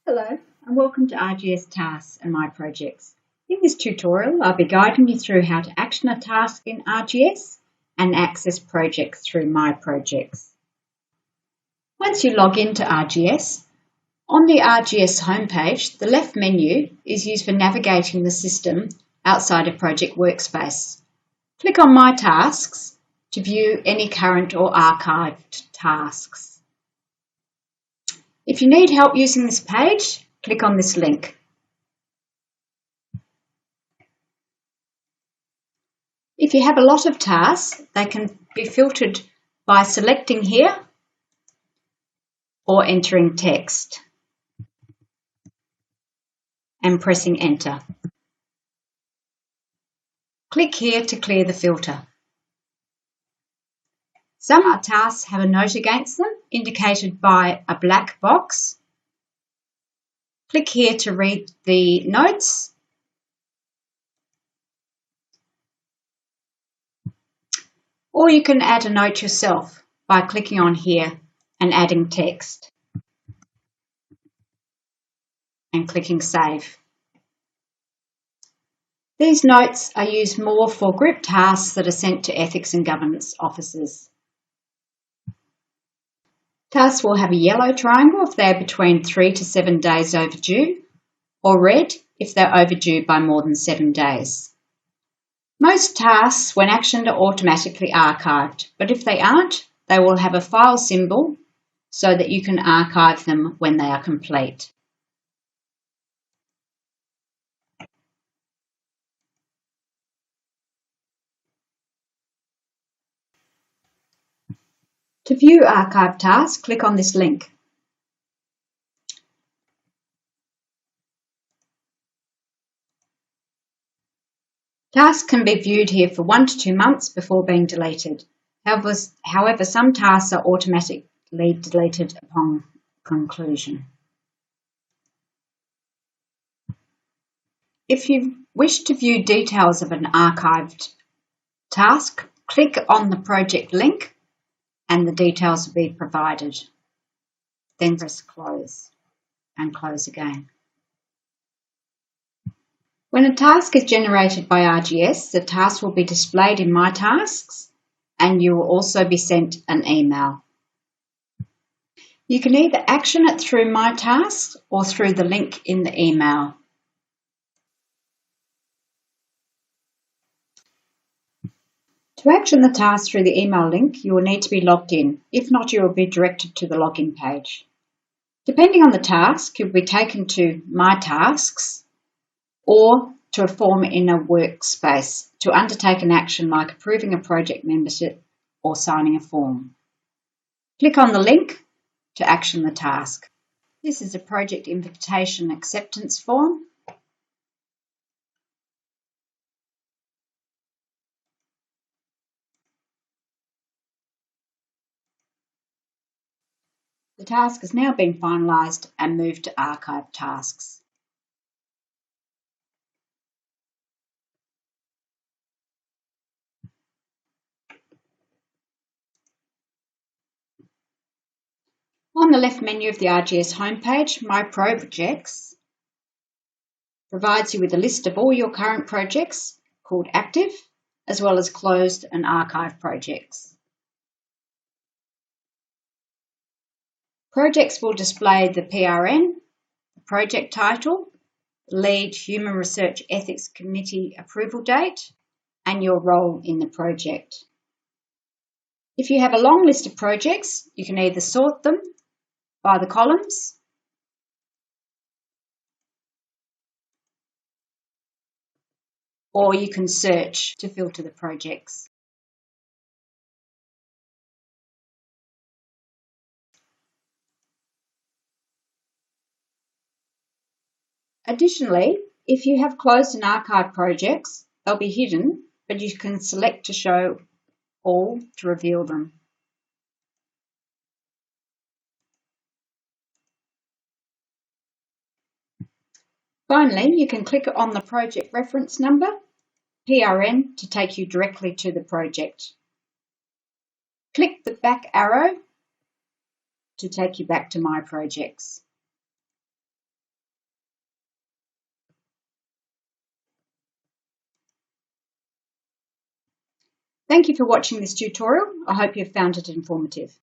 Hello and welcome to RGS Tasks and My Projects. In this tutorial, I'll be guiding you through how to action a task in RGS and access projects through My Projects. Once you log into RGS, on the RGS homepage, the left menu is used for navigating the system outside of Project Workspace. Click on My Tasks to view any current or archived tasks. If you need help using this page, click on this link. If you have a lot of tasks, they can be filtered by selecting here or entering text and pressing enter. Click here to clear the filter. Some tasks have a note against them, indicated by a black box. Click here to read the notes. Or you can add a note yourself by clicking on here and adding text and clicking Save. These notes are used more for group tasks that are sent to ethics and governance officers. Tasks will have a yellow triangle if they are between 3 to 7 days overdue, or red if they're overdue by more than 7 days. Most tasks, when actioned, are automatically archived, but if they aren't, they will have a file symbol so that you can archive them when they are complete. To view archived tasks, click on this link. Tasks can be viewed here for 1 to 2 months before being deleted. However, some tasks are automatically deleted upon conclusion. If you wish to view details of an archived task, click on the project link and the details will be provided. Then press close and close again. When a task is generated by RGS, the task will be displayed in My Tasks and you will also be sent an email. You can either action it through My Tasks or through the link in the email. To action the task through the email link, you will need to be logged in. If not, you will be directed to the login page. Depending on the task, you'll be taken to My Tasks or to a form in a workspace to undertake an action like approving a project membership or signing a form. Click on the link to action the task. This is a project invitation acceptance form. The task has now been finalised and moved to Archive Tasks. On the left menu of the RGS homepage, My Projects provides you with a list of all your current projects called active, as well as closed and archive projects. Projects will display the PRN, the project title, the lead Human Research Ethics Committee approval date, and your role in the project. If you have a long list of projects, you can either sort them by the columns or you can search to filter the projects. Additionally, if you have closed and archived projects, they'll be hidden, but you can select to show all to reveal them. Finally, you can click on the project reference number, PRN, to take you directly to the project. Click the back arrow to take you back to My Projects. Thank you for watching this tutorial. I hope you've found it informative.